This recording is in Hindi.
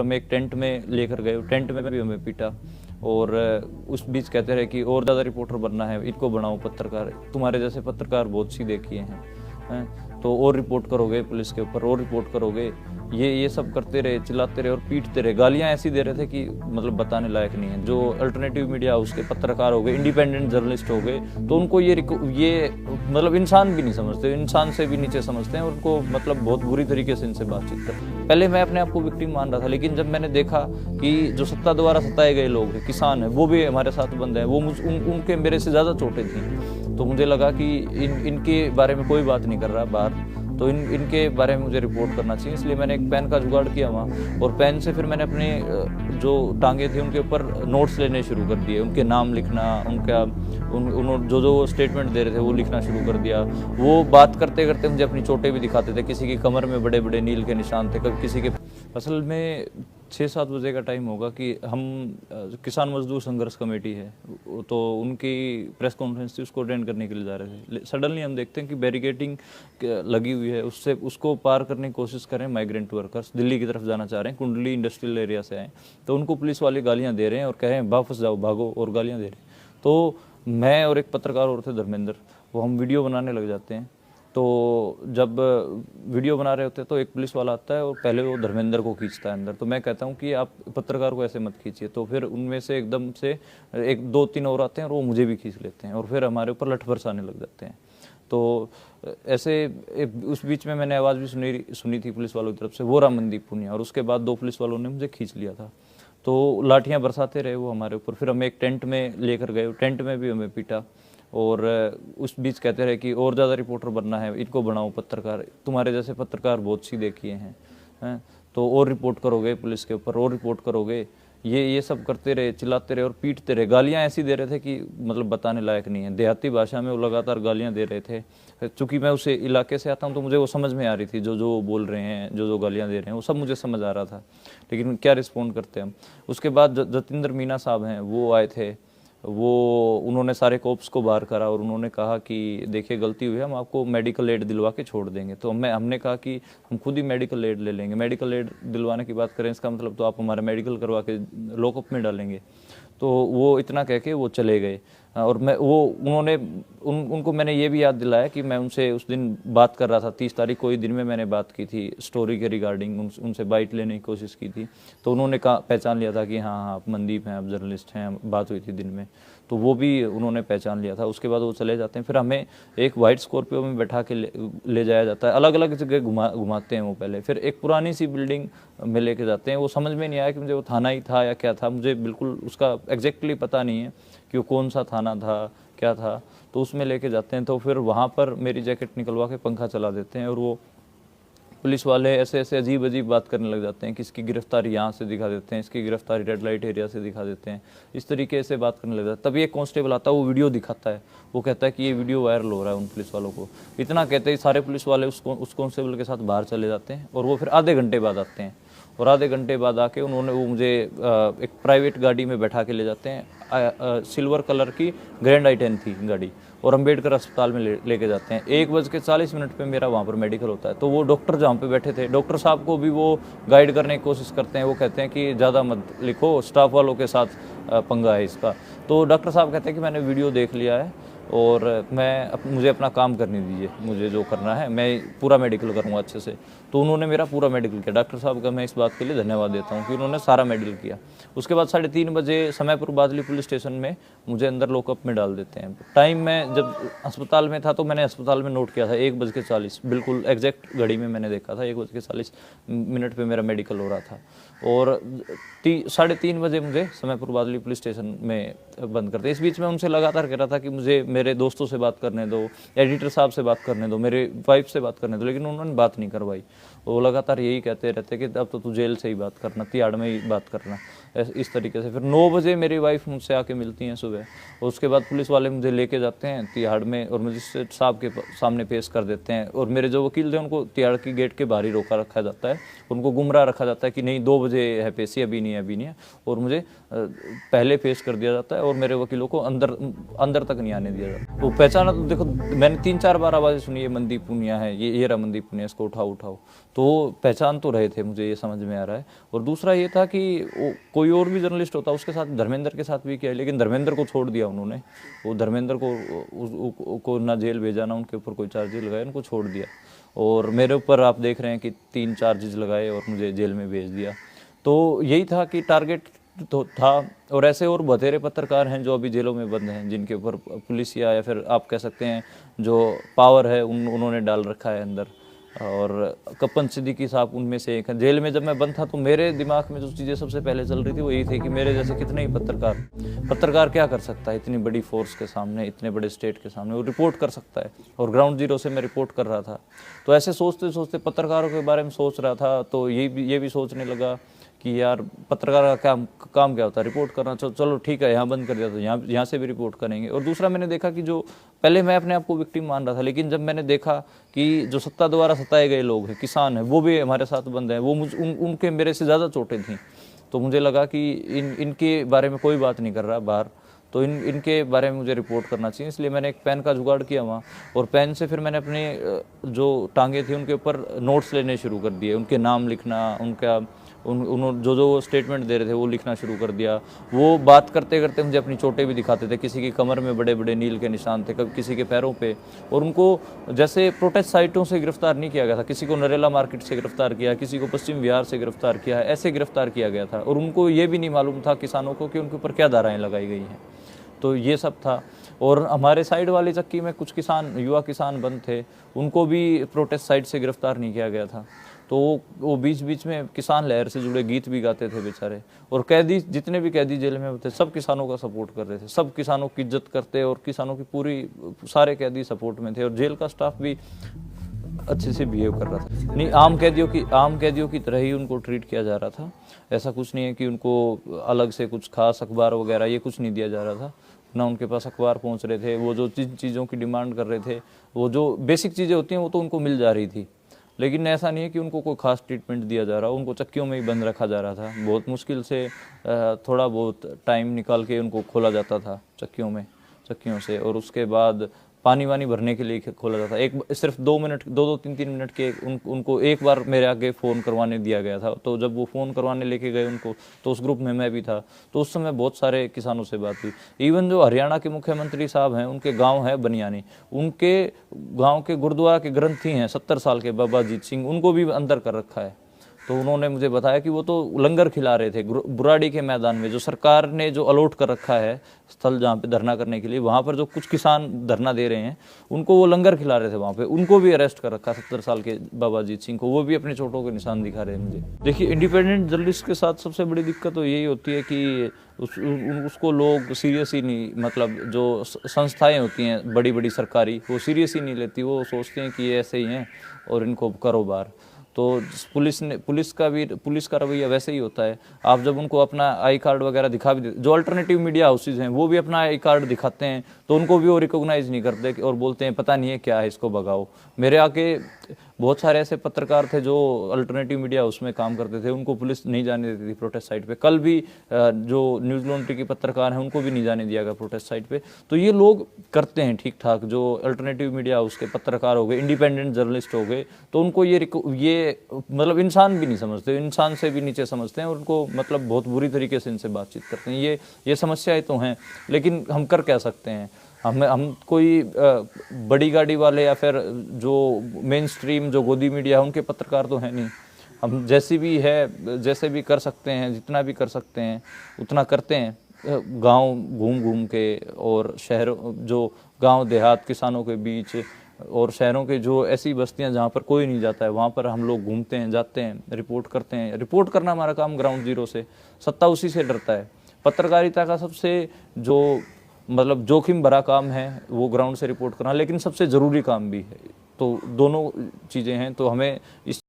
फिर हम एक टेंट में लेकर गए, टेंट में भी हमें पीटा और उस बीच कहते रहे कि और ज़्यादा रिपोर्टर बनना है, इनको बनाओ पत्रकार, तुम्हारे जैसे पत्रकार बहुत सीधे किए हैं, तो और रिपोर्ट करोगे पुलिस के ऊपर, और रिपोर्ट करोगे, ये सब करते रहे, चिल्लाते रहे और पीटते रहे। गालियां ऐसी दे रहे थे कि मतलब बताने लायक नहीं है। जो अल्टरनेटिव मीडिया हाउस के पत्रकार हो गए, इंडिपेंडेंट जर्नलिस्ट हो गए, तो उनको ये मतलब इंसान भी नहीं समझते, इंसान से भी नीचे समझते हैं, उनको मतलब बहुत बुरी तरीके से इनसे बातचीत करते। पहले मैं अपने आप को विक्टिम मान रहा था, लेकिन जब मैंने देखा कि जो सत्ता द्वारा सताए गए लोग हैं, किसान हैं, वो भी हमारे साथ बंद हैं, वो उनके मेरे से ज़्यादा चोटें थी, तो मुझे लगा कि इनके बारे में कोई बात नहीं कर रहा बाहर, तो इनके बारे में मुझे रिपोर्ट करना चाहिए। इसलिए मैंने एक पेन का जुगाड़ किया वहाँ, और पेन से फिर मैंने अपने जो टांगे थी उनके ऊपर नोट्स लेने शुरू कर दिए, उनके नाम लिखना, उनका उन्होंने जो स्टेटमेंट दे रहे थे वो लिखना शुरू कर दिया। वो बात करते करते मुझे अपनी चोटें भी दिखाते थे, किसी की कमर में बड़े बड़े नील के निशान थे, कभी किसी के। असल में 6-7 बजे का टाइम होगा कि हम किसान मजदूर संघर्ष कमेटी है, तो उनकी प्रेस कॉन्फ्रेंस थी, उसको अटेंड करने के लिए जा रहे थे। सडनली हम देखते हैं कि बैरिकेडिंग लगी हुई है, उसको पार करने की कोशिश करें माइग्रेंट वर्कर्स, दिल्ली की तरफ जाना चाह रहे हैं, कुंडली इंडस्ट्रियल एरिया से आए, तो उनको पुलिस वाले गालियां दे रहे हैं और कह रहे हैं वापस जाओ, भागो, और गालियां दे रहे हैं। तो मैं और एक पत्रकार और थे, धर्मेंद्र, वो हम वीडियो बनाने लग जाते हैं। तो जब वीडियो बना रहे होते हैं तो एक पुलिस वाला आता है और पहले वो धर्मेंद्र को खींचता है अंदर, तो मैं कहता हूँ कि आप पत्रकार को ऐसे मत खींचिए, तो फिर उनमें से एकदम से 1-2-3 और आते हैं और वो मुझे भी खींच लेते हैं और फिर हमारे ऊपर लठ बरसाने लग जाते हैं। तो ऐसे उस बीच में मैंने आवाज़ भी सुनी थी पुलिस वालों की तरफ से, वो रामनदीप पुनिया, और उसके बाद 2 पुलिस वालों ने मुझे खींच लिया था। तो लाठियाँ बरसाते रहे वो हमारे ऊपर, फिर हम एक टेंट में लेकर गए, टेंट में भी हमें पीटा, और उस बीच कहते रहे कि और ज़्यादा रिपोर्टर बनना है, इनको बनाओ पत्रकार, तुम्हारे जैसे पत्रकार बहुत सीधे किए हैं, तो और रिपोर्ट करोगे पुलिस के ऊपर, और रिपोर्ट करोगे, ये सब करते रहे, चिल्लाते रहे और पीटते रहे। गालियां ऐसी दे रहे थे कि मतलब बताने लायक नहीं है। देहाती भाषा में वो लगातार गालियां दे रहे थे। चूंकि मैं उस इलाके से आता हूं तो मुझे वो समझ में आ रही थी, जो बोल रहे हैं, जो गालियां दे रहे हैं, वो सब मुझे समझ आ रहा था, लेकिन क्या रिस्पॉन्ड करते हम। उसके बाद जतिंदर मीना साहब हैं, वो आए थे, उन्होंने सारे कोप्स को बाहर करा और उन्होंने कहा कि देखिए गलती हुई है, हम आपको मेडिकल एड दिलवा के छोड़ देंगे। तो हमने कहा कि हम खुद ही मेडिकल एड ले लेंगे। मेडिकल एड दिलवाने की बात करें, इसका मतलब तो आप हमारा मेडिकल करवा के लॉकअप में डालेंगे। तो वो इतना कह के वो चले गए, और उनको मैंने ये भी याद दिलाया कि मैं उनसे उस दिन बात कर रहा था, 30 तारीख को ही दिन में मैंने बात की थी स्टोरी के रिगार्डिंग, उनसे बाइट लेने की कोशिश की थी। तो उन्होंने पहचान लिया था कि हाँ आप मनदीप हैं, आप जर्नलिस्ट हैं, बात हुई थी दिन में, तो वो भी उन्होंने पहचान लिया था। उसके बाद वो चले जाते हैं, फिर हमें एक वाइट स्कॉर्पियो में बैठा के ले जाया जाता है, अलग अलग जगह घुमाते हैं वो पहले, फिर एक पुरानी सी बिल्डिंग में लेके जाते हैं। वो समझ में नहीं आया कि मुझे वो थाना ही था या क्या था, मुझे बिल्कुल उसका एग्जैक्टली पता नहीं है कि वो कौन सा थाना था, क्या था। तो उसमें लेके जाते हैं, तो फिर वहाँ पर मेरी जैकेट निकलवा के पंखा चला देते हैं, और वो पुलिस वाले ऐसे ऐसे अजीब अजीब बात करने लग जाते हैं कि इसकी गिरफ्तारी यहाँ से दिखा देते हैं, इसकी गिरफ्तारी रेड लाइट एरिया से दिखा देते हैं, इस तरीके से बात करने लग जाते हैं। तभी एक कांस्टेबल आता है, वो वीडियो दिखाता है, वो कहता है कि ये वीडियो वायरल हो रहा है उन पुलिस वालों को। इतना कहते ही सारे पुलिस वाले उस कांस्टेबल के साथ बाहर चले जाते हैं, और वो फिर आधे घंटे बाद आते हैं, और आधे घंटे बाद आके वो मुझे एक प्राइवेट गाड़ी में बैठा के ले जाते हैं, सिल्वर कलर की ग्रैंड i10 थी गाड़ी, और अम्बेडकर अस्पताल में लेके जाते हैं। 1:40 पे मेरा वहाँ पर मेडिकल होता है। तो वो डॉक्टर जहाँ पे बैठे थे, डॉक्टर साहब को भी वो गाइड करने की कोशिश करते हैं, वो कहते हैं कि ज़्यादा मत लिखो, स्टाफ वालों के साथ पंगा है इसका। तो डॉक्टर साहब कहते हैं कि मैंने वीडियो देख लिया है और मुझे अपना काम करने दीजिए, मुझे जो करना है मैं पूरा मेडिकल करूँगा अच्छे से। तो उन्होंने मेरा पूरा मेडिकल किया। डॉक्टर साहब का मैं इस बात के लिए धन्यवाद देता हूँ कि उन्होंने सारा मेडिकल किया। उसके बाद 3:30 बजे समयपुर बादली पुलिस स्टेशन में मुझे अंदर लॉकअप में डाल देते हैं। टाइम मैं जब अस्पताल में था तो मैंने अस्पताल में नोट किया था 1:40, बिल्कुल एग्जैक्ट घड़ी में मैंने देखा था 1:40 पे मेरा मेडिकल हो रहा था। और 3:30 बजे मुझे समयपुर बादली पुलिस स्टेशन में बंद करते। इस बीच में उनसे लगातार कह रहा था कि मुझे मेरे दोस्तों से बात करने दो, एडिटर साहब से बात करने दो, मेरे वाइफ से बात करने दो, लेकिन उन्होंने बात नहीं करवाई। वो लगातार यही कहते रहते कि अब तो तू जेल से ही बात करना, तिहाड़ में ही बात करना। इस तरीके से। फिर 9 बजे मेरी वाइफ मुझसे आके मिलती हैं सुबह, और उसके बाद पुलिस वाले मुझे लेके जाते हैं तिहाड़ में और मजिस्ट्रेट साहब के सामने पेश कर देते हैं। और मेरे जो वकील थे उनको तिहाड़ की गेट के बाहर ही रोका रखा जाता है, उनको गुमराह रखा जाता है कि नहीं 2 बजे है पेशी, अभी नहीं है, अभी नहीं है, और मुझे पहले पेश कर दिया जाता है और मेरे वकीलों को अंदर तक नहीं आने दिया जाता। वो पहचाना तो देखो, मैंने 3-4 बार आवाज़ें सुनी, ये मनदीप पुनिया है, ये रहा मनदीप पुनिया, इसको उठाओ उठाओ, तो पहचान तो रहे थे, मुझे ये समझ में आ रहा है। और दूसरा ये था कि कोई और भी जर्नलिस्ट होता, उसके साथ धर्मेंद्र के साथ भी किया, लेकिन धर्मेंद्र को छोड़ दिया उन्होंने। वो धर्मेंद्र को ना जेल भेजा, ना उनके ऊपर कोई चार्जेस लगाए, उनको छोड़ दिया। और मेरे ऊपर आप देख रहे हैं कि 3 चार्जेस लगाए और मुझे जेल में भेज दिया। तो यही था कि टारगेट तो था। और ऐसे और बतेरे पत्रकार हैं जो अभी जेलों में बंद हैं, जिनके ऊपर पुलिस या फिर आप कह सकते हैं जो पावर है उन्होंने डाल रखा है अंदर। और कप्पन सिद्दीकी साहब उनमें से एक है। जेल में जब मैं बंद था तो मेरे दिमाग में जो चीज़ें सबसे पहले चल रही थी वो यही थी कि मेरे जैसे कितने ही पत्रकार क्या कर सकता है इतनी बड़ी फोर्स के सामने, इतने बड़े स्टेट के सामने, वो रिपोर्ट कर सकता है। और ग्राउंड जीरो से मैं रिपोर्ट कर रहा था। तो ऐसे सोचते सोचते पत्रकारों के बारे में सोच रहा था, तो ये भी सोचने लगा कि यार पत्रकार का काम क्या होता है, रिपोर्ट करना। चलो ठीक है, यहाँ बंद कर दिया तो यहाँ से भी रिपोर्ट करेंगे। और दूसरा मैंने देखा कि जो पहले मैं अपने आप को विक्टिम मान रहा था, लेकिन जब मैंने देखा कि जो सत्ता द्वारा सताए गए लोग हैं, किसान हैं, वो भी हमारे साथ बंद हैं, वो उनके मेरे से ज़्यादा चोटें थी। तो मुझे लगा कि इनके बारे में कोई बात नहीं कर रहा बाहर, तो इनके बारे में मुझे रिपोर्ट करना चाहिए। इसलिए मैंने एक पेन का जुगाड़ किया वहाँ, और पेन से फिर मैंने अपने जो टांगे थी उनके ऊपर नोट्स लेने शुरू कर दिए, उनके नाम लिखना, उनका उन्होंने जो स्टेटमेंट दे रहे थे वो लिखना शुरू कर दिया। वो बात करते करते मुझे अपनी चोटें भी दिखाते थे, किसी की कमर में बड़े बड़े नील के निशान थे, कभी किसी के पैरों पे। और उनको जैसे प्रोटेस्ट साइटों से गिरफ्तार नहीं किया गया था, किसी को नरेला मार्केट से गिरफ्तार किया, किसी को पश्चिम बिहार से गिरफ्तार किया, ऐसे गिरफ्तार किया गया था। और उनको ये भी नहीं मालूम था किसानों को कि उनके ऊपर क्या धाराएँ लगाई गई हैं। तो ये सब था। और हमारे साइड वाली चक्की में कुछ किसान, युवा किसान बंद थे, उनको भी प्रोटेस्ट साइड से गिरफ्तार नहीं किया गया था। तो वो बीच बीच में किसान लहर से जुड़े गीत भी गाते थे बेचारे। और कैदी, जितने भी कैदी जेल में होते, सब किसानों का सपोर्ट कर रहे थे, सब किसानों की इज्जत करते, और किसानों की सारे कैदी सपोर्ट में थे। और जेल का स्टाफ भी अच्छे से बिहेव कर रहा था। नहीं, आम कैदियों की तरह ही उनको ट्रीट किया जा रहा था। ऐसा कुछ नहीं है कि उनको अलग से कुछ खास अखबार वगैरह ये कुछ नहीं दिया जा रहा था, ना उनके पास अखबार पहुंच रहे थे। वो जो चीज़ों की डिमांड कर रहे थे, वो जो बेसिक चीज़ें होती हैं वो तो उनको मिल जा रही थी। लेकिन ऐसा नहीं है कि उनको कोई खास ट्रीटमेंट दिया जा रहा, उनको चक्कियों में ही बंद रखा जा रहा था। बहुत मुश्किल से थोड़ा बहुत टाइम निकाल के उनको खोला जाता था चक्कियों से, और उसके बाद पानी वानी भरने के लिए खोला जाता। एक सिर्फ 2 मिनट, 2-3 मिनट के उनको एक बार मेरे आगे फ़ोन करवाने दिया गया था। तो जब वो फ़ोन करवाने लेके गए उनको, तो उस ग्रुप में मैं भी था। तो उस समय बहुत सारे किसानों से बात हुई। इवन जो हरियाणा के मुख्यमंत्री साहब हैं, उनके गांव है बनियानी, उनके गांव के गुरुद्वारा के ग्रंथी हैं 70 साल के बाबा अजीत सिंह, उनको भी अंदर कर रखा है। तो उन्होंने मुझे बताया कि वो तो लंगर खिला रहे थे बुराड़ी के मैदान में, जो सरकार ने जो अलॉट कर रखा है स्थल जहाँ पे धरना करने के लिए, वहाँ पर जो कुछ किसान धरना दे रहे हैं उनको वो लंगर खिला रहे थे वहाँ पे। उनको भी अरेस्ट कर रखा 70 साल के बाबा अजीत सिंह को, वो भी अपने चोटों के निशान दिखा रहे हैं मुझे। देखिए, इंडिपेंडेंट जर्नलिस्ट के साथ सबसे बड़ी दिक्कत तो यही होती है कि उसको लोग सीरियस ही नहीं, मतलब जो संस्थाएं होती हैं बड़ी बड़ी सरकारी, वो सीरियस ही नहीं लेती। वो सोचते हैं कि ये ऐसे ही हैं और इनको करो बाहर। तो पुलिस का रवैया वैसे ही होता है। आप जब उनको अपना आई कार्ड वगैरह दिखा भी देते, जो अल्टरनेटिव मीडिया हाउसेज हैं वो भी अपना आई कार्ड दिखाते हैं, तो उनको भी वो रिकॉग्नाइज नहीं करते और बोलते हैं पता नहीं है क्या है, इसको भगाओ। मेरे आके बहुत सारे ऐसे पत्रकार थे जो अल्टरनेटिव मीडिया हाउस में काम करते थे, उनको पुलिस नहीं जाने देती थी प्रोटेस्ट साइट पे। कल भी जो न्यूज़ लॉन्ड्री के पत्रकार हैं उनको भी नहीं जाने दिया गया प्रोटेस्ट साइट पे। तो ये लोग करते हैं ठीक ठाक, जो अल्टरनेटिव मीडिया हाउस के पत्रकार हो गए, इंडिपेंडेंट जर्नलिस्ट हो गए, तो उनको ये मतलब इंसान भी नहीं समझते, इंसान से भी नीचे समझते हैं, और उनको मतलब बहुत बुरी तरीके से इनसे बातचीत करते हैं। ये समस्याएं तो हैं, लेकिन हम कर क्या सकते हैं। हम कोई बड़ी गाड़ी वाले या फिर जो मेन स्ट्रीम जो गोदी मीडिया है उनके पत्रकार तो हैं नहीं। हम जैसे भी कर सकते हैं, जितना भी कर सकते हैं उतना करते हैं, गांव घूम के, और शहरों, जो गांव देहात किसानों के बीच, और शहरों के जो ऐसी बस्तियां जहां पर कोई नहीं जाता है, वहां पर हम लोग घूमते हैं, जाते हैं, रिपोर्ट करते हैं। रिपोर्ट करना हमारा काम ग्राउंड जीरो से। सत्ता उसी से डरता है। पत्रकारिता का सबसे जो मतलब जोखिम भरा काम है वो ग्राउंड से रिपोर्ट करना, लेकिन सबसे ज़रूरी काम भी है। तो दोनों चीज़ें हैं। तो हमें इस